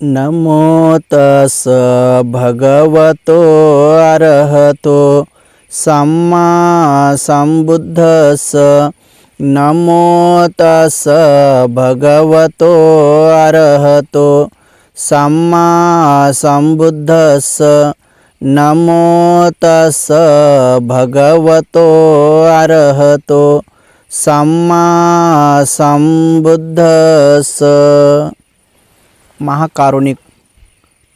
नमो तस् भगवतो अरहतो सम्मा संबुद्धस्स। नमो तस् भगवतो अरहतो सम्मा संबुद्धस्स। नमो तस् भगवतो अरहतो सम्मा संबुद्धस्स। महाकारुणिक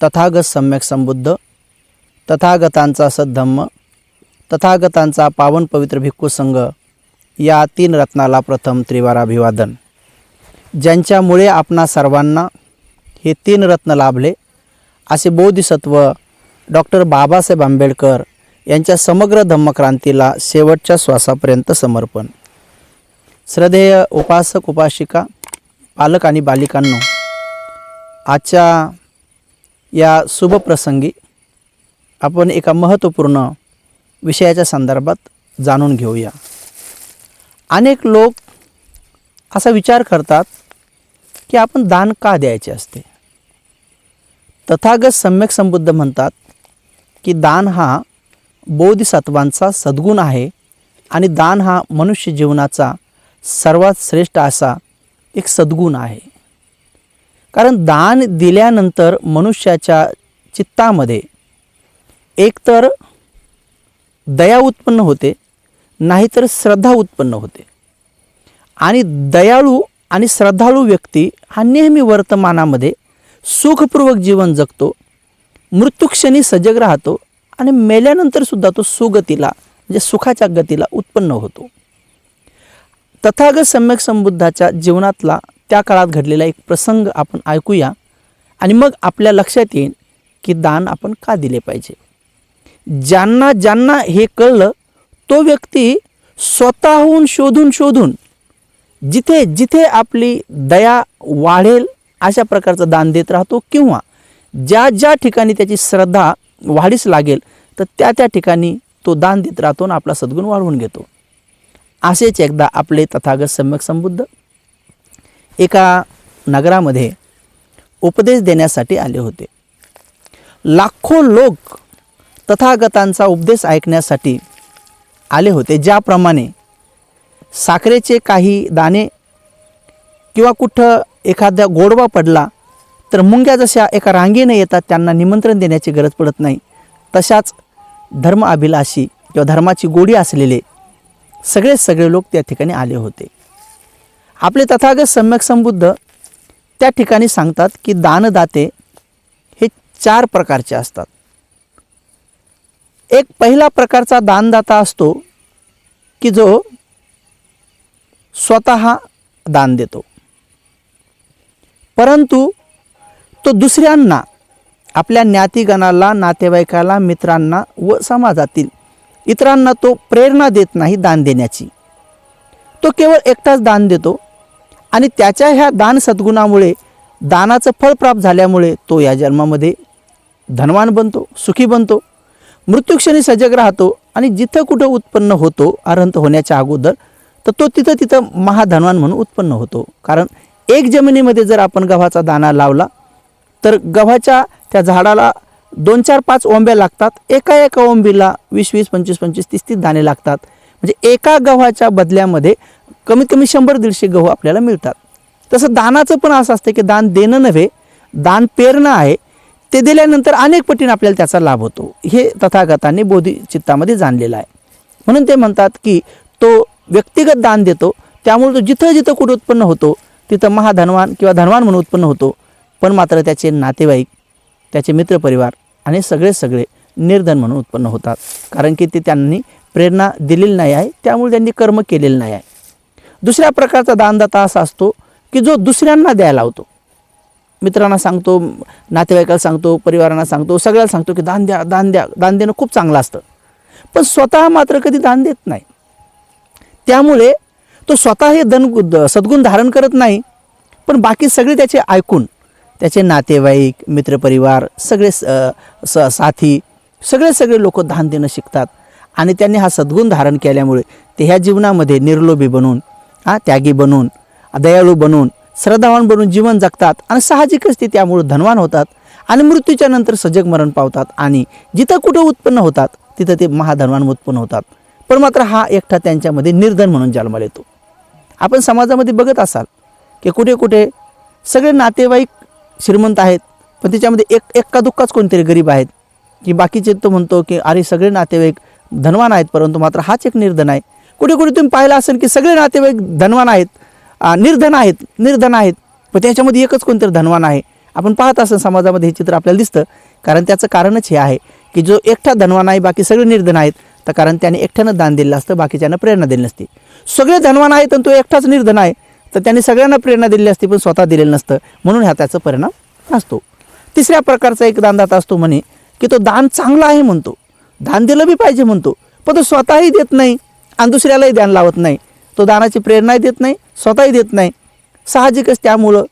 तथागत सम्यक संबुद्ध, तथागतांचा सद्धम्म, तथागतांचा पावन पवित्र भिक्खू संघ या तीन रत्नाला प्रथम त्रिवार अभिवादन। ज्यांच्यामुळे आपणा सर्वांना हे तीन रत्न लाभले असे बोधिसत्व डॉक्टर बाबासाहेब आंबेडकर यांच्या समग्र धम्मक्रांतीला शेवटच्या श्वासापर्यंत समर्पण। श्रद्धेय उपासक उपासिका, पालक आणि बालिकांनो, आजच्या या शुभ प्रसंगी आपण एका महत्त्वपूर्ण विषयाच्या संदर्भात जाणून घेऊया। अनेक लोक असा विचार करतात की आपण दान का द्यायचे असते। तथागत सम्यक संबुद्ध म्हणतात की दान हा बोधिसत्वांचा सद्गुण आहे आणि दान हा मनुष्य जीवनाचा सर्वात श्रेष्ठ असा एक सद्गुण आहे। कारण दान दिल्यानंतर मनुष्याच्या चित्तामध्ये एकतर दया उत्पन्न होते, नाहीतर श्रद्धा उत्पन्न होते। आणि दयाळू आणि श्रद्धाळू व्यक्ती हा नेहमी वर्तमानामध्ये सुखपूर्वक जीवन जगतो, मृत्यूक्षणी सजग राहतो आणि मेल्यानंतर सुद्धा तो सुगतीला म्हणजे सुखाच्या गतीला उत्पन्न होतो। तथागत सम्यक संबुद्धाच्या जीवनातला त्या काळात घडलेला एक प्रसंग आपण ऐकूया आणि मग आपल्या लक्षात येईल की दान आपण का दिले पाहिजे। ज्यांना ज्यांना हे कळलं तो व्यक्ती स्वतःहून शोधून जिथे जिथे आपली दया वाढेल अशा प्रकारचं दान देत राहतो, किंवा ज्या ज्या ठिकाणी त्याची श्रद्धा वाढीस लागेल तर त्या त्या ठिकाणी तो दान देत राहतो आणि आपला सद्गुण वाढवून घेतो। असेच एकदा आपले तथागत सम्यक संबुद्ध एका नगरामध्ये उपदेश देण्यासाठी आले होते। लाखो लोक तथागतांचा उपदेश ऐकण्यासाठी आले होते। ज्याप्रमाणे साखरेचे काही दाणे किंवा कुठं एखाद्या गोडवा पडला तर मुंग्या जशा एका रांगेने येतात, त्यांना निमंत्रण देण्याची गरज पडत नाही, तशाच धर्म अभिलाषी किंवा धर्माची गोडी असलेले सगळे लोक त्या ठिकाणी आले होते। आपले तथागत सम्यक संबुद्ध त्या ठिकाणी सांगतात की दानदाते हे 4 प्रकारचे असतात। एक पहिला प्रकारचा दानदाता असतो की जो स्वतः दान देतो, परंतु तो दुसऱ्यांना, आपल्या ज्ञातिगणाला, नातेवाईकाला, मित्रांना व समाजातील इतरांना तो प्रेरणा देत नाही दान देण्याची। तो केवळ एकटाच दान देतो आणि त्याच्या ह्या दान सद्गुणामुळे, दानाचं फळ प्राप्त झाल्यामुळे तो या जन्मामध्ये धनवान बनतो, सुखी बनतो, मृत्यूक्षणी सजग राहतो आणि जिथं कुठं उत्पन्न होतो अरहंत होण्याच्या अगोदर, तर तो तिथं महाधनवान म्हणून उत्पन्न होतो। कारण एक जमिनीमध्ये जर आपण गव्हाचा दाणा लावला तर गव्हाच्या त्या झाडाला 2, 4, 5 ओंब्या लागतात। एका ओंबीला 20, 25, 30 दाणे लागतात। म्हणजे एका गव्हाच्या बदल्यामध्ये कमीत कमी 100-150 गहू आपल्याला मिळतात। तसं दानाचं पण असं असतं की दान देणं नव्हे, दान पेरणं आहे। ते दिल्यानंतर अनेक पटीने आपल्याला त्याचा लाभ होतो। हे तथागतांनी बोधिचित्तामध्ये जाणलेलं आहे। म्हणून ते म्हणतात की तो व्यक्तिगत दान देतो, त्यामुळे तो जिथं जिथं कुठं उत्पन्न होतो तिथं महाधनवान किंवा धनवान म्हणून उत्पन्न होतो। पण मात्र त्याचे नातेवाईक, त्याचे मित्रपरिवार आणि सगळे निर्धन म्हणून उत्पन्न होतात। कारण की ते त्यांनी प्रेरणा दिलेली नाही आहे, त्यामुळे त्यांनी कर्म केलेलं नाही आहे। दुसऱ्या प्रकारचा दानदाता असा असतो की जो दुसऱ्यांना द्यायला लावतो, मित्रांना सांगतो, नातेवाईकाला सांगतो, परिवारांना सांगतो, सगळ्याला सांगतो की दान द्या, दान द्या। दान देणं खूप चांगलं असतं, पण स्वतः मात्र कधी दान देत नाही। त्यामुळे तो स्वतः हे सद्गुण धारण करत नाही, पण बाकी सगळे त्याचे ऐकून त्याचे नातेवाईक, मित्रपरिवार, सगळे साथी, सगळे लोक दान देणं शिकतात आणि त्यांनी हा सद्गुण धारण केल्यामुळे ते ह्या जीवनामध्ये निर्लोभी बनून, त्यागी बनून, दयाळू बनून श्रद्धावान बनून जीवन जगतात आणि साहजिकच ते त्यामुळे धनवान होतात आणि मृत्यूच्या नंतर सजग मरण पावतात आणि जिथं कुठं उत्पन्न होतात तिथं ते महाधनवान उत्पन्न होतात. पण मात्र हा एकटा त्यांच्यामध्ये निर्धन म्हणून जन्माला येतो. आपण समाजामध्ये बघत असाल की कुठे कुठे सगळे नातेवाईक श्रीमंत आहेत, पण त्याच्यामध्ये एक्का दुक्काच कोणतरी गरीब आहेत, की बाकीचे तो म्हणतो की अरे सगळे नातेवाईक धनवान आहेत परंतु मात्र हाच एक निर्धन आहे. कुठे कुठे तुम्ही पाहिलं असेल की सगळे नातेवाईक धनवान आहेत, निर्धन आहेत, पण त्याच्यामध्ये एकच कोणतरी धनवान आहे. आपण पाहत असेल समाजामध्ये हे चित्र आपल्याला दिसतं. कारण त्याचं कारणच हे आहे की जो एकटा धनवान आहे बाकी सगळे निर्धन आहेत, तर कारण त्याने एकट्यानं दान दिलं असतं, बाकीच्यांना प्रेरणा दिली नसती. सगळे धनवान आहेत आणि तो एकटाच निर्धन आहे, तर त्याने सगळ्यांना प्रेरणा दिली असती पण स्वतः दिलेलं नसतं, म्हणून ह्या त्याचा परिणाम असतो. तिसऱ्या प्रकारचा एक दानदाता असतो म्हणे की तो दान चांगला आहे म्हणतो, दान दिलं बी पाहिजे म्हणतो, पण तो स्वतःही देत नाही आणि दुसऱ्यालाही दान लावत नाही. तो दानाची प्रेरणाही देत नाही, स्वतःही देत नाही. साहजिकच त्यामुळं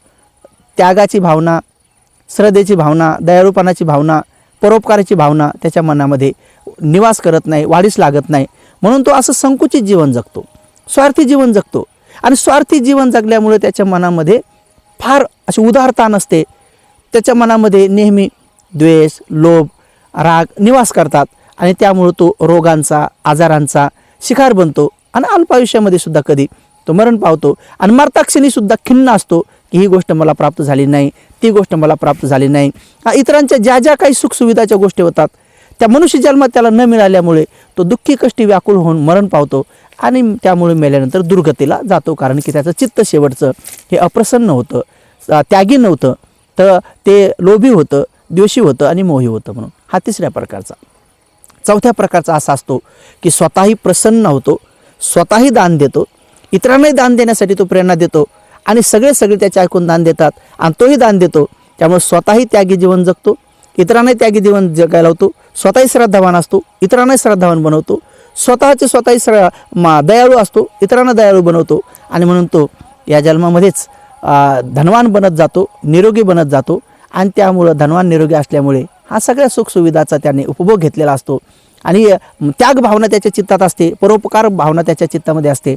त्यागाची भावना, श्रद्धेची भावना, दयाळूपणाची भावना, परोपकाराची भावना त्याच्या मनामध्ये निवास करत नाही, वाढीस लागत नाही. म्हणून तो असं संकुचित जीवन जगतो, स्वार्थी जीवन जगतो. आणि स्वार्थी जीवन जगल्यामुळे त्याच्या मनामध्ये फार अशी उदारता नसते. त्याच्या मनामध्ये नेहमी द्वेष, लोभ, राग निवास करतात आणि त्यामुळे तो रोगांचा, आजारांचा शिकार बनतो आणि अल्पायुष्यामध्ये सुद्धा कधी तो मरण पावतो. आणि मरताक्षणी सुद्धा खिन्न असतो की ही गोष्ट मला प्राप्त झाली नाही, ती गोष्ट मला प्राप्त झाली नाही. इतरांच्या ज्या ज्या काही सुखसुविधाच्या गोष्टी होतात त्या मनुष्य जन्मात त्याला न मिळाल्यामुळे तो दुःखी कष्टी व्याकुळ होऊन मरण पावतो आणि त्यामुळे मेल्यानंतर दुर्गतीला जातो. कारण की त्याचं चित्त शेवटचं हे अप्रसन्न होतं, त्यागी नव्हतं, तर ते लोभी होतं, द्वेषी होतं आणि मोही होतं. म्हणून हा तिसऱ्या प्रकारचा. चौथ्या प्रकारचा असा असतो की स्वतःही प्रसन्न होतो, स्वतःही दान देतो, इतरांनाही दान देण्यासाठी तो प्रेरणा देतो आणि सगळे त्याचे ऐकून दान देतात आणि तोही दान देतो. त्यामुळे स्वतःही त्यागी जीवन जगतो, इतरांनाही त्यागी जीवन जगायला होतो, स्वतःही श्रद्धावान असतो, इतरांनाही श्रद्धावान बनवतो, स्वतःही दयाळू असतो, इतरांना दयाळू बनवतो. आणि म्हणून तो या जन्मामध्येच धनवान बनत जातो, निरोगी बनत जातो. आणि त्यामुळं धनवान निरोगी असल्यामुळे हा सगळ्या सुखसुविधाचा त्याने उपभोग घेतलेला असतो आणि त्याग भावना त्याच्या चित्तात असते, परोपकार भावना त्याच्या चित्तामध्ये असते.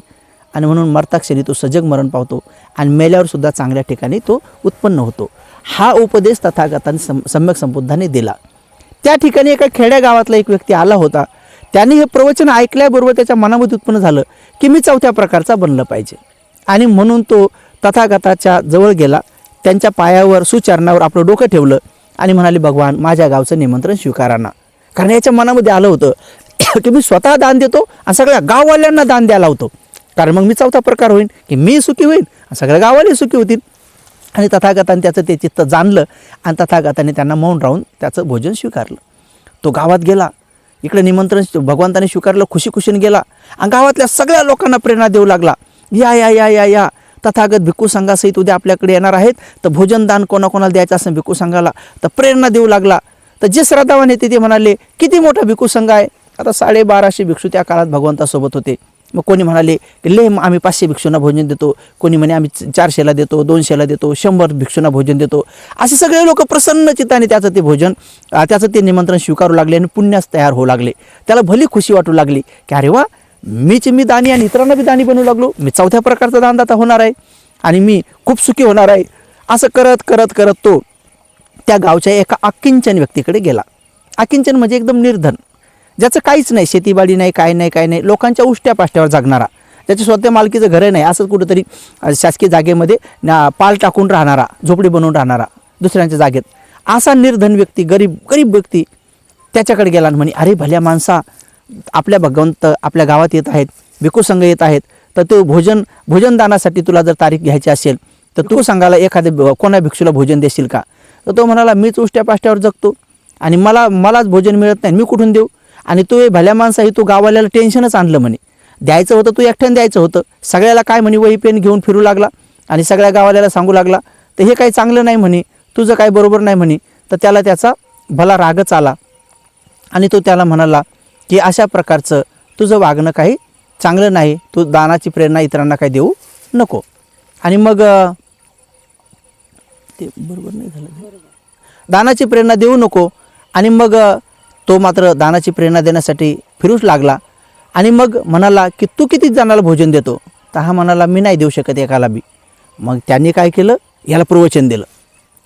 आणि म्हणून मरताक्षणी तो सजग मरण पावतो आणि मेल्यावर सुद्धा चांगल्या ठिकाणी तो उत्पन्न होतो. हा उपदेश तथागतांनी सम्यक संबुद्धाने दिला. त्या ठिकाणी एका खेड्या गावातला एक व्यक्ती आला होता. त्याने हे प्रवचन ऐकल्याबरोबर त्याच्या मनामध्ये उत्पन्न झालं की मी चौथ्या प्रकारचा बनलं पाहिजे. आणि म्हणून तो तथागताच्या जवळ गेला, त्यांच्या पायावर सुचरणावर आपलं डोकं ठेवलं आणि म्हणाले, भगवान माझ्या गावचं निमंत्रण स्वीकारा ना. कारण याच्या मनामध्ये आलं होतं की मी स्वतः दान देतो आणि सगळ्या गाववाल्यांना दान द्यायला होतो, कारण मग मी चौथा प्रकार होईन की मी सुखी होईन आणि सगळ्या गावाला सुखी होतील. आणि तथागताने त्याचं ते चित्त जाणलं आणि तथागताने त्यांना मौन राहून त्याचं भोजन स्वीकारलं. तो गावात गेला, इकडे निमंत्रण भगवंताने स्वीकारलं, खुशीने गेला आणि गावातल्या सगळ्या लोकांना प्रेरणा देऊ लागला. या या या या या तथागत भिक्खू संघासहित उद्या आपल्याकडे येणार आहेत, तर भोजन दान कोणाकोणाला द्यायचं असेल भिक्खू संघाला तर प्रेरणा देऊ लागला. तर जे श्रद्धावान होते ते म्हणाले किती मोठा भिक्खू संघ आहे. आता 1250 भिक्षू त्या काळात भगवंतासोबत होते. मग कोणी म्हणाले की आम्ही 500 भिक्षूंना भोजन देतो, कोणी म्हणे आम्ही 400ला देतो, 200ला देतो, 100 भिक्षूंना भोजन देतो. असे सगळे लोक प्रसन्न चित्ताने त्याचं ते निमंत्रण स्वीकारू लागले आणि पुण्यास तयार होऊ लागले. त्याला भली खुशी वाटू लागली की अरे वा, मी दानी आणि इतरांना बी दानी बनवू लागलो, मी चौथ्या प्रकारचा दानदाता होणार आहे आणि मी खूप सुखी होणार आहे. असं करत करत करत तो त्या गावच्या एका अकिंचन व्यक्तीकडे गेला. अकिंचन म्हणजे एकदम निर्धन, ज्याचं काहीच नाही, शेतीबाडी नाही, काय नाही, लोकांच्या उष्ट्या पाष्ट्यावर जगणारा, त्याच्या स्वतः मालकीचं घर नाही, असंच कुठंतरी शासकीय जागेमध्ये पाल टाकून राहणारा, झोपडी बनवून राहणारा दुसऱ्यांच्या जागेत, असा निर्धन व्यक्ती, गरीब व्यक्ती त्याच्याकडे गेला आणि म्हणे, अरे भल्या माणसा, आपल्या भगवंत आपल्या गावात येत आहेत, भिक्खू संघ येत आहेत, तर तो भोजन दानासाठी तुला जर तारीख घ्यायची असेल तर तू सांगायला एखाद्या कोणा भिक्षूला भोजन देशील का. तर तो म्हणाला, मीच उष्ट्या पाष्ट्यावर जगतो आणि मलाच भोजन मिळत नाही, मी कुठून देऊ. आणि तो भल्या माणसाही तू गावाल्याला टेन्शनच आणलं म्हणे. द्यायचं होतं तू एकट्याने द्यायचं होतं, सगळ्याला काय म्हणे वही पेन घेऊन फिरू लागला आणि सगळ्या गावाल्याला सांगू लागला, तर हे काही चांगलं नाही म्हणे, तुझं काही बरोबर नाही म्हणे. तर त्याला त्याचा भला रागच आला आणि तो त्याला म्हणाला की अशा प्रकारचं तुझं वागणं काही चांगलं नाही, तू दानाची प्रेरणा इतरांना काही देऊ नको. आणि मग ते बरोबर नाही झालं, दानाची प्रेरणा देऊ नको. आणि मग तो मात्र दानाची प्रेरणा देण्यासाठी फिरूच लागला आणि मग म्हणाला की तू किती जणाला भोजन देतो. तर हा म्हणाला, मी नाही देऊ शकत एकाला बी. मग त्यांनी काय केलं, याला प्रवचन दिलं.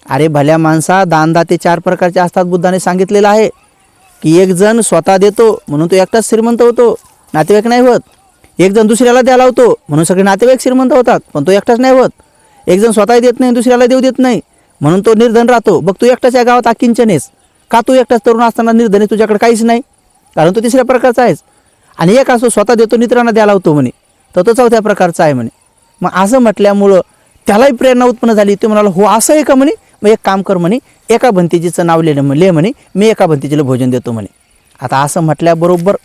अरे भल्या माणसा, दानदाते 4 प्रकारचे असतात. बुद्धाने सांगितलेलं आहे की एक जण स्वतः देतो म्हणून तो एकटाच श्रीमंत होतो, नातेवाईक नाही होत. एक जण दुसऱ्याला द्यायला होतो म्हणून सगळे नातेवाईक श्रीमंत होतात, पण तो एकटाच नाही होत. एक जण स्वतः देत नाही, दुसऱ्याला देऊ देत नाही म्हणून तो निर्धन राहतो. बघ तू एकटाच या गावात अकिंचनेस का? तू एकटाच तरुण असताना निर्धन आहे, तुझ्याकडे काहीच नाही, कारण तो 3ऱ्या प्रकारचा आहेस. आणि एक असो स्वतः देतो मित्रांना द्यायला होतो म्हणे, तर तो 4थ्या प्रकारचा आहे म्हणे. मग असं म्हटल्यामुळं त्यालाही प्रेरणा उत्पन्न झाली. ते म्हणाला हो असं आहे का म्हणे, मग एक काम कर म्हणे, एका भंतेजीचं नाव ले म्हणे, मी एका भंतेजीला भोजन देतो म्हणे. आता असं म्हटल्याबरोबर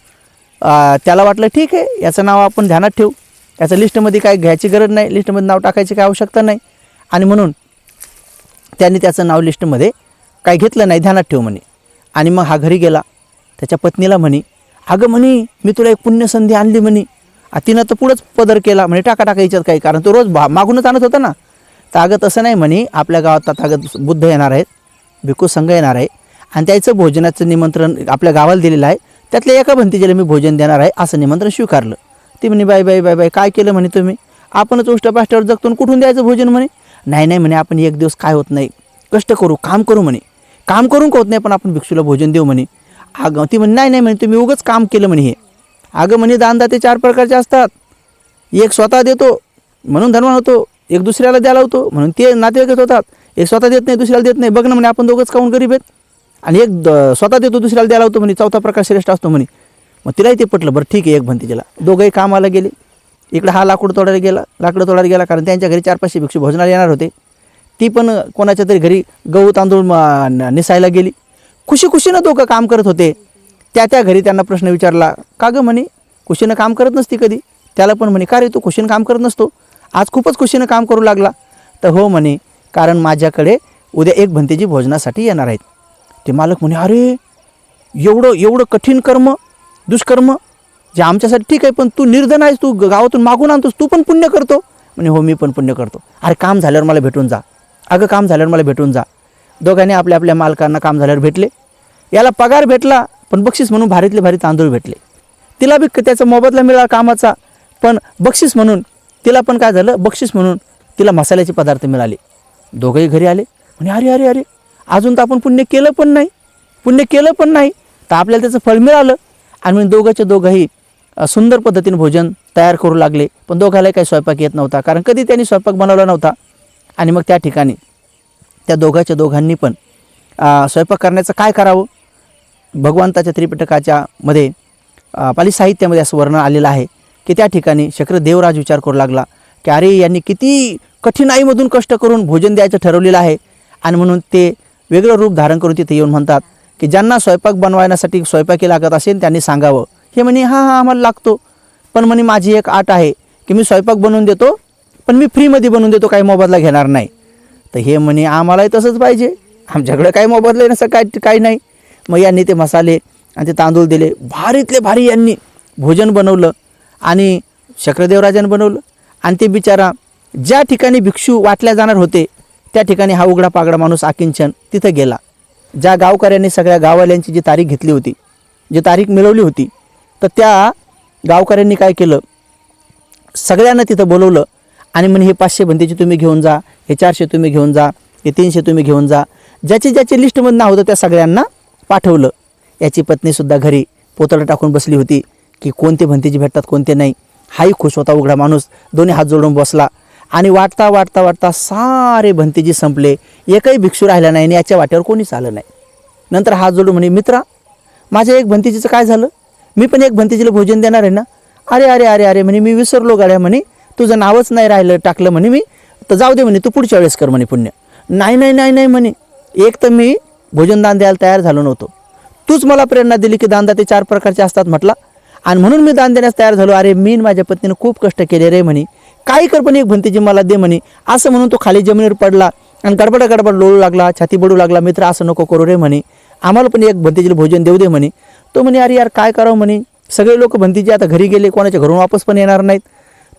त्याला वाटलं ठीक आहे, याचं नाव आपण ध्यानात ठेवू, याचं लिस्टमध्ये काय घ्यायची गरज नाही, लिस्टमध्ये नाव टाकायची काय आवश्यकता नाही. आणि म्हणून त्यांनी त्याचं नाव लिस्टमध्ये काय घेतलं नाही, ध्यानात ठेव म्हणे. आणि मग हा घरी गेला, त्याच्या पत्नीला म्हणे, अगं म्हणे मी तुला एक पुण्यसंधी आणली म्हणे. तिनं तर पुढंच पदर केला म्हणे, टाका याच्यात काही, कारण तो रोज मागूनच आणत होता ना. तर अगं तसं नाही म्हणे, आपल्या गावात आता अगं बुद्ध येणार आहेत, भिक्खू संघ येणार आहे आणि त्याचं भोजनाचं निमंत्रण आपल्या गावाला दिलेलं आहे, त्यातल्या एका भंतीजीला मी भोजन देणार आहे असं निमंत्रण स्वीकारलं. ती म्हणे बाई बाई बाई बाई काय केलं म्हणे तुम्ही, आपणच उष्टपाष्ट्यावर जगतो कुठून द्यायचं भोजन म्हणे. नाही नाही म्हणे, आपण एक दिवस काय होत नाही, कष्ट करू, काम करू म्हणे, काम करून होत नाही पण आपण भिक्षूला भोजन देऊ म्हणे. अगं ती म्हणे नाही नाही म्हणे, तुम्ही उगंच काम केलं म्हणे हे. अगं म्हणे दानदाते 4 प्रकारचे असतात, एक स्वतः देतो म्हणून धनवान होतो, एक दुसऱ्याला द्यायला होतो म्हणून ते नातेवाईक होतात, एक स्वतः देत नाही दुसऱ्याला देत नाही. बघ ना म्हणे, आपण दोघंच काऊन गरीब आहेत. आणि एक स्वतः देतो दुसऱ्याला द्यायला होतो म्हणे, 4था प्रकार श्रेष्ठ असतो म्हणे. मग तिलाही ते पटलं. बरं ठीक आहे, एक भंतीजीला. दोघंही कामाला गेले. इकडे हा लाकूड तोडायला गेला कारण त्यांच्या घरी 4-500 भिक्षू भोजनाला येणार होते. ती पण कोणाच्या तरी घरी गहू तांदूळ निसायला गेली. खुशीनं दोघं काम करत होते. त्या घरी त्यांना प्रश्न विचारला, का गं म्हणे खुशीनं काम करत नसती कधी. त्याला पण म्हणे, का रे तू खुशीनं काम करत नसतो, आज खूपच खुशीनं काम करू लागला. तर हो म्हणे, कारण माझ्याकडे उद्या एक भंतेजी भोजनासाठी येणार आहेत. ते मालक म्हणे, अरे एवढं कठीण कर्म, दुष्कर्म जे आमच्यासाठी ठीक आहे, पण तू निर्धन आहेस, तू गावातून मागून आणतोस, तू पण पुण्य करतो म्हणे. हो मी पण पुण्य करतो. अरे काम झाल्यावर मला भेटून जा. अगं काम झाल्यावर मला भेटून जा. दोघांनी आपल्या मालकांना काम झाल्यावर भेटले. याला पगार भेटला पण बक्षीस म्हणून भारीतले भारी तांदूळ भेटले. तिला बी त्याचा मोबदला मिळाला कामाचा, पण बक्षीस म्हणून तिला पण काय झालं, बक्षीस म्हणून तिला मसाल्याचे पदार्थ मिळाले. दोघंही घरी आले म्हणे, अरे अरे अरे अजून तर आपण पुण्य केलं पण नाही, तर आपल्याला त्याचं फळ मिळालं. आणि म्हणजे दोघंही सुंदर पद्धतीने भोजन तयार करू लागले. पण दोघांनाही काही स्वयंपाक येत नव्हता, कारण कधी त्यांनी स्वयंपाक बनवला नव्हता. आणि मग त्या ठिकाणी त्या दोघांनी पण स्वयंपाक करण्याचं काय करावं. भगवंताच्या त्रिपिटकाच्या मध्ये पाली साहित्यामध्ये असं वर्णन आलेलं आहे की त्या ठिकाणी शक्र देवराज विचार करू लागला की अरे यांनी किती कठीणाईमधून कष्ट करून भोजन द्यायचं ठरवलेलं आहे. आणि म्हणून ते वेगळं रूप धारण करून तिथे येऊन म्हणतात की ज्यांना स्वयंपाक बनवण्यासाठी स्वयंपाकी लागत असेल त्यांनी सांगावं. हे म्हणे हां आम्हाला लागतो, पण म्हणे माझी एक अट आहे की मी स्वयंपाक बनवून देतो, पण मी फ्रीमध्ये बनवून देतो, काही मोबदला घेणार नाही. तर हे म्हणे आम्हालाही तसंच पाहिजे, आमच्याकडे काही मोबदला नसं काही नाही. मग यांनी ते मसाले आणि ते तांदूळ दिले, भारीतले भारी यांनी भोजन बनवलं आणि शक्रदेवराजाने बनवलं. आणि ते बिचारा ज्या ठिकाणी भिक्षू वाटल्या जाणार होते त्या ठिकाणी हा उघडा पागडा माणूस आकिंचन तिथं गेला. ज्या गावकऱ्यांनी सगळ्या गाववाल्यांची जी तारीख घेतली होती, जी तारीख मिळवली होती, तर त्या गावकऱ्यांनी काय केलं, सगळ्यांना तिथं बोलवलं आणि म्हणे हे 500 भंतेची तुम्ही घेऊन जा, हे 400 तुम्ही घेऊन जा, हे 300 तुम्ही घेऊन जा. ज्याचे लिस्टमध्ये नाव होतं त्या सगळ्यांना पाठवलं. याची पत्नीसुद्धा घरी पोतडं टाकून बसली होती की कोणते भंतेजी भेटतात कोणते नाही. हाही खुश होता उघडा माणूस, दोन्ही हात जोडून बसला. आणि वाटता सारे भंतेजी संपले, एकही भिक्षू राहिला नाही आणि याच्या वाट्यावर कोणीच आलं नाही. नंतर हात जोडून म्हणे, मित्रा माझ्या एक भंतेजीचं काय झालं, मी पण एक भंतेजीला भोजन देणार आहे ना. अरे अरे अरे अरे म्हणे मी विसरलो गाड्या, म्हणे तुझं नावच नाही राहिलं टाकलं म्हणे मी, तर जाऊ दे म्हणे तू पुढच्या वेळेस कर म्हणे पुण्य. नाही म्हणे, एक तर मी भोजनदान द्यायला तयार झालो नव्हतो, तूच मला प्रेरणा दिली की दानदाते 4 प्रकारचे असतात म्हटला आणि म्हणून मी दान देण्यास तयार झालो. अरे मी माझ्या पत्नीनं खूप कष्ट केले रे म्हणे, काही कर पण एक भंतेजी मला दे म्हणे. असं म्हणून तो खाली जमिनीवर पडला आणि गडबड लोळू लागला, छाती बडू लागला. मित्र असं नको करू रे म्हणे, आम्हाला पण एक भंतेजीला भोजन देऊ दे म्हणे. तो म्हणे अरे यार काय करावं म्हणे, सगळे लोक भंतेजी आता घरी गेले, कोणाच्या घरून वापस पण येणार नाहीत.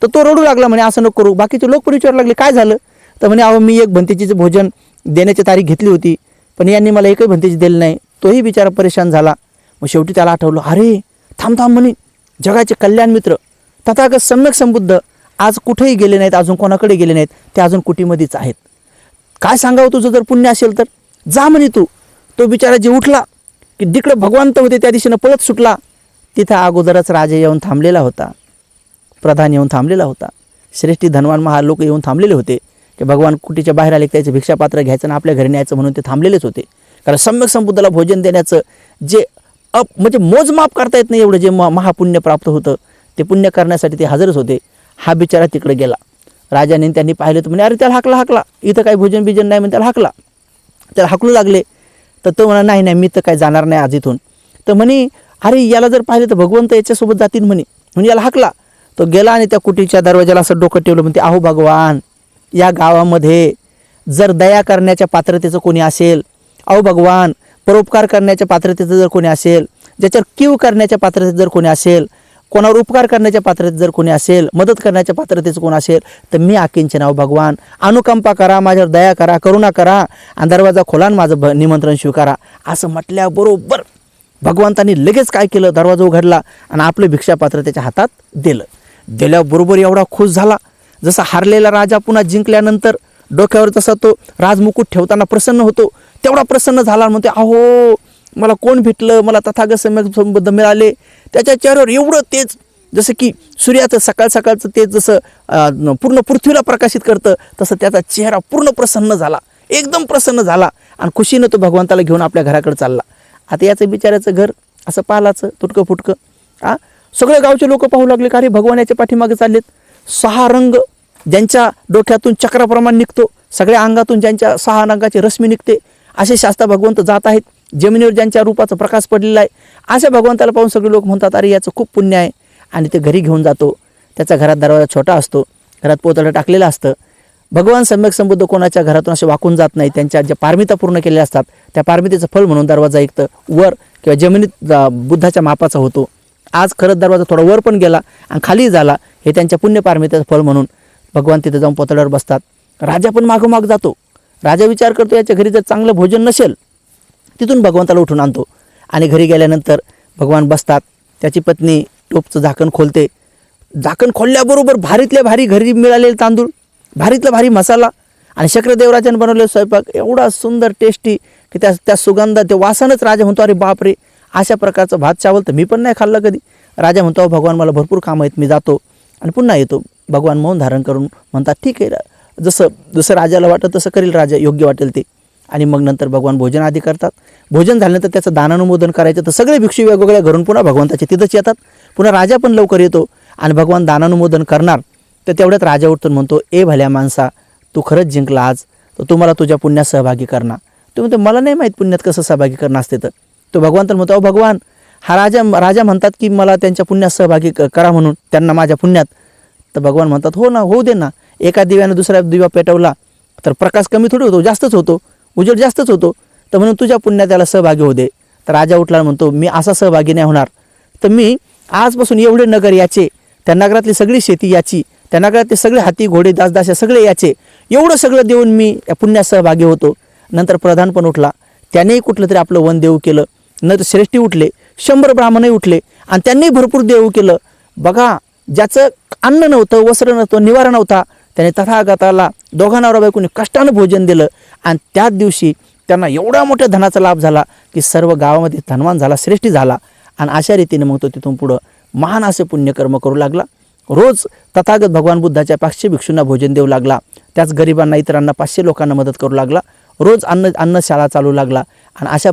तर तो रडू लागला म्हणे असं नको करू. बाकीचे लोक पण विचारू लागले काय झालं, तर म्हणे अहो मी एक भंतेजीचं भोजन देण्याची तारीख घेतली होती पण यांनी मला एकही भंतेजी दिलं नाही. तोही बिचारा परेशान झाला. मग शेवटी त्याला आठवलं, अरे थांब म्हणे, जगाचे कल्याण मित्र तथागत सम्यक संबुद्ध आज कुठेही गेले नाहीत, अजून कोणाकडे गेले नाहीत, ते अजून कुटीमध्येच आहेत. काय सांगावं, तुझं जर पुण्य असेल तर जा म्हणे तू. तो बिचारा जे उठला की जिकडे भगवंत होते त्या दिशेनं पळत सुटला. तिथं अगोदरच राजा येऊन थांबलेला होता, प्रधान येऊन थांबलेला होता, श्रेष्ठी धनवान महार लोक येऊन थांबलेले होते की भगवान कुटीच्या बाहेर आले, त्याचं भिक्षापात्र घ्यायचं आणि आपल्या घरी न्यायचं म्हणून ते थांबलेलेच होते. कारण सम्यक संबुद्धाला भोजन देण्याचं जे म्हणजे मोजमाप करता येत नाही एवढं जे महापुण्य प्राप्त होतं, ते पुण्य करण्यासाठी ते हजरच होते. हा बिचारा तिकडे गेला. राजाने त्यांनी पाहिलं तर म्हणे अरे त्याला हाकला, इथं काही भोजन बिजन नाही म्हणून त्याला हाकला. त्याला हाकलू लागले तर तो म्हणा नाही मी तर काही जाणार नाही आज इथून. तर म्हणे अरे याला जर पाहिलं तर भगवंत याच्यासोबत जातील म्हणून याला हाकला. तो गेला आणि त्या कुटीच्या दरवाजाला असं डोकं ठेवलं, म्हणते अहो भगवान, या गावामध्ये जर दया करण्याच्या पात्रतेचं कोणी असेल, अहो भगवान परोपकार करण्याच्या पात्रतेचं जर कोणी असेल, ज्याच्यावर कीव करण्याच्या पात्रतेचं जर कोणी असेल, कोणावर उपकार करण्याच्या पात्रतेचं जर कोणी असेल, मदत करण्याच्या पात्रतेचं कोण असेल तर मी आकिंचन. अहो भगवान अनुकंपा करा, माझ्यावर दया करा, करुणा करा आणि दरवाजा खोला आणि माझं निमंत्रण स्वीकारा. असं म्हटल्याबरोबर भगवंतांनी लगेच काय केलं, दरवाजा उघडला आणि आपलं भिक्षापात्र त्याच्या हातात दिलं. दिल्याबरोबर एवढा खुश झाला, जसा हारलेला राजा पुन्हा जिंकल्यानंतर डोक्यावर जसा तो राजमुकुट ठेवताना प्रसन्न होतो तेवढा प्रसन्न झाला. म्हणते अहो मला कोण भेटलं, मला तथागत सम्यक संबुद्ध मिळाले. त्याच्या चेहऱ्यावर एवढं तेज, जसं की सूर्याचं सकाळचं तेज जसं पूर्ण पृथ्वीला प्रकाशित करतं तसं त्याचा चेहरा पूर्ण प्रसन्न झाला, एकदम प्रसन्न झाला आणि खुशीनं तो भगवंताला घेऊन आपल्या घराकडे चालला. आता याचं बिचाऱ्याचं घर असं पालाचं तुटकं फुटकं. सगळे गावचे लोक पाहू लागले का अरे भगवान याच्या पाठीमागे चाललेत. 6 रंग ज्यांच्या डोक्यातून चक्राप्रमाणे निघतो, सगळ्या अंगातून ज्यांच्या 6 रंगाची रश्मी निघते, असे शास्ता भगवंत जात आहेत. जमिनीवर ज्यांच्या रूपाचा प्रकाश पडलेला आहे, अशा भगवंताला पाहून सगळे लोक म्हणतात अरे याचं खूप पुण्य आहे. आणि ते घरी घेऊन जातो. त्याच्या घरात दरवाजा छोटा असतो, घरात पोतळं टाकलेलं असतं. भगवान सम्यक संबुद्ध कोणाच्या घरातून असे वाकून जात नाही. त्यांच्या ज्या पारमिता पूर्ण केलेल्या असतात त्या पारमितेचं फळ म्हणून दरवाजा एक तर वर किंवा जमिनीत बुद्धाच्या मापाचा होतो. आज खरंच दरवाजा थोडा वर पण गेला आणि खाली झाला, हे त्यांच्या पुण्य पारमितेचं फळ म्हणून भगवान तिथे जाऊन पोतळ्यावर बसतात. राजा पण मागोमाग जातो. राजा विचार करतो याच्या घरी जर चांगलं भोजन नसेल, तिथून भगवंताला उठून आणतो आणि घरी गेल्यानंतर भगवान बसतात. त्याची पत्नी टोपचं झाकण खोलते. झाकण खोलल्याबरोबर भारीतल्या भारी घरी मिळालेले तांदूळ, भारीतला भारी मसाला आणि शक्रदेवराजाने बनवलेला स्वयंपाक एवढा सुंदर टेस्टी की त्या सुगंध ते वासानच राजा म्हणतो अरे बापरे, अशा प्रकारचं भात चावल तर मी पण नाही खाल्लं कधी. राजा म्हणतो भगवान मला भरपूर कामं आहेत, मी जातो आणि पुन्हा येतो. भगवान मौन धारण करून म्हणतात ठीक आहे, जसं राजाला वाटतं तसं करेल राजा, योग्य वाटेल ते. आणि मग नंतर भगवान भोजन आदी करतात. भोजन झाल्यानंतर त्याचं दानानुमोदन करायचं तर सगळे भिक्षू वेगवेगळ्या घरून पुन्हा भगवंताचे तिथंच येतात. पुन्हा राजा पण लवकर येतो आणि भगवान दानानुमोदन करणार तर तेवढ्यात राजा उठून म्हणतो ए भल्या माणसा, तू खरंच जिंकला आज, तर तुम्हाला तुझ्या पुण्यात सहभागी करणार. तो म्हणतो मला नाही माहीत पुण्यात कसं सहभागी करणं असते. तर तो भगवंत म्हणतो अहो भगवान, हा राजा म्हणतात की मला त्यांच्या पुण्यात सहभागी करा म्हणून, त्यांना माझ्या पुण्यात. तर भगवान म्हणतात हो ना, होऊ दे ना. एका दिव्यानं दुसऱ्या दिवा पेटवला तर प्रकाश कमी थोडी होतो, जास्तच होतो, उजेड जास्तच होतो. तर म्हणून तुझ्या पुण्यात त्याला सहभागी होऊ दे. तर राजा उठला म्हणतो मी असा सहभागी नाही होणार. तर मी आजपासून एवढे नगर याचे, त्या नगरातली सगळी शेती याची, त्या नगरातले सगळे हाती घोडे दासदास सगळे याचे, एवढं सगळं देऊन मी या पुण्यात सहभागी होतो. नंतर प्रधान पण उठला, त्यानेही कुठलं तरी आपलं वन देऊ केलं. नंतर श्रेष्ठी उठले, 100 ब्राह्मणही उठले आणि त्यांनी भरपूर देऊ केलं. बघा, ज्याचं अन्न नव्हतं, वस्त्र नव्हतं, निवारा नव्हता, त्याने तथागताला दोघा नवरा बायकोनी कष्टानं भोजन दिलं आणि त्याच दिवशी त्यांना एवढा मोठ्या धनाचा लाभ झाला की सर्व गावामध्ये धनवान झाला, श्रेष्ठी झाला. आणि अशा रीतीने मग तो तिथून पुढं महान असे पुण्यकर्म करू लागला. रोज तथागत भगवान बुद्धाच्या 500 भिक्षूंना भोजन देऊ लागला. त्याच गरिबांना, इतरांना 500 लोकांना मदत करू लागला. रोज अन्नशाळा चालू लागला आणि अशा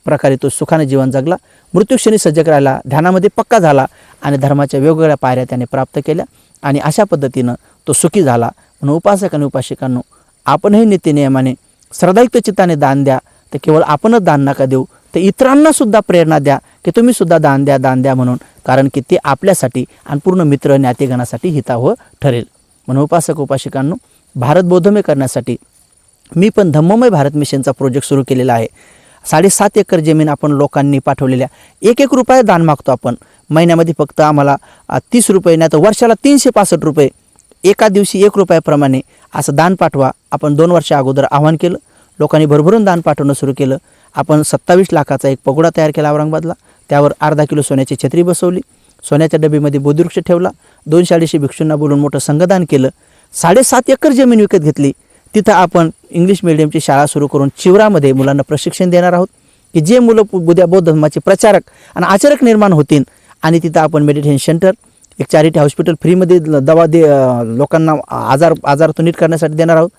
प्रकारे तो सुखाने जीवन जगला. मृत्यूक्षणी सजग राहिला, ध्यानामध्ये पक्का झाला आणि धर्माच्या वेगवेगळ्या पायऱ्या त्याने प्राप्त केल्या आणि अशा पद्धतीनं तो सुखी झाला. म्हणून उपासक आणि उपासिकांनो, आपणही नीतिनियमाने श्रद्धायुक्त चित्ताने दान द्या. तर केवळ आपणच दान नका देऊ, तर इतरांना सुद्धा प्रेरणा द्या की तुम्ही सुद्धा दान द्या म्हणून, कारण की ते आपल्यासाठी आणि पूर्ण मित्र ज्ञातिगणासाठी हितावह ठरेल. म्हणून उपासक उपासिकांनो, भारत बौद्धमय करण्यासाठी मी पण धम्ममय भारत मिशनचा प्रोजेक्ट सुरू केलेला आहे. 7.5 एकर जमीन आपण लोकांनी पाठवलेल्या, 1 रुपया दान मागतो आपण. महिन्यामध्ये फक्त आम्हाला 30 रुपये, नाही तर वर्षाला 365 रुपये, एका दिवशी 1 रुपयाप्रमाणे असं दान पाठवा. आपण 2 वर्षा अगोदर आवाहन केलं, लोकांनी भरभरून दान पाठवणं सुरू केलं. आपण 27 लाखाचा एक पगोडा तयार केला औरंगाबादला, त्यावर अर्धा किलो सोन्याची छत्री बसवली. सोन्याच्या डबीमध्ये बोधिवृक्ष ठेवला, 240 भिक्षूंना बोलून मोठं संघदान केलं, 7.5 एकर जमीन विकत घेतली. तिथं आपण इंग्लिश मिडियमची शाळा सुरू करून चिवरामध्ये मुलांना प्रशिक्षण देणार आहोत की जे मुलं उद्या बौद्ध धर्माचे प्रचारक आणि आचरक निर्माण होतील. आणि तिथं आपण मेडिटेशन सेंटर, एक चॅरिटी हॉस्पिटल फ्रीमध्ये दवा लोकांना आजार तो नीट करण्यासाठी देणार आहोत.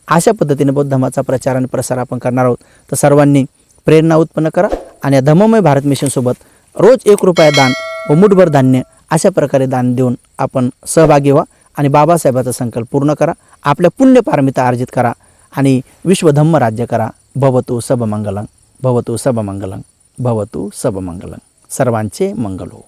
अशा पद्धतीने बौद्ध धर्माचा प्रचार आणि प्रसार आपण करणार आहोत. तर सर्वांनी प्रेरणा उत्पन्न करा आणि या धम्ममय भारत मिशनसोबत रोज 1 रुपया दान व मुठभर धान्य अशा प्रकारे दान देऊन आपण सहभागी व्हा आणि बाबासाहेबाचा संकल्प पूर्ण करा. आपल्या पुण्यपारमिता अर्जित करा आणि विश्वधम्म राज्य करा. भवतु सबमंगलं, भवतु सबमंगलं, भवतु सबमंगलं. सर्वांचे मंगल हो.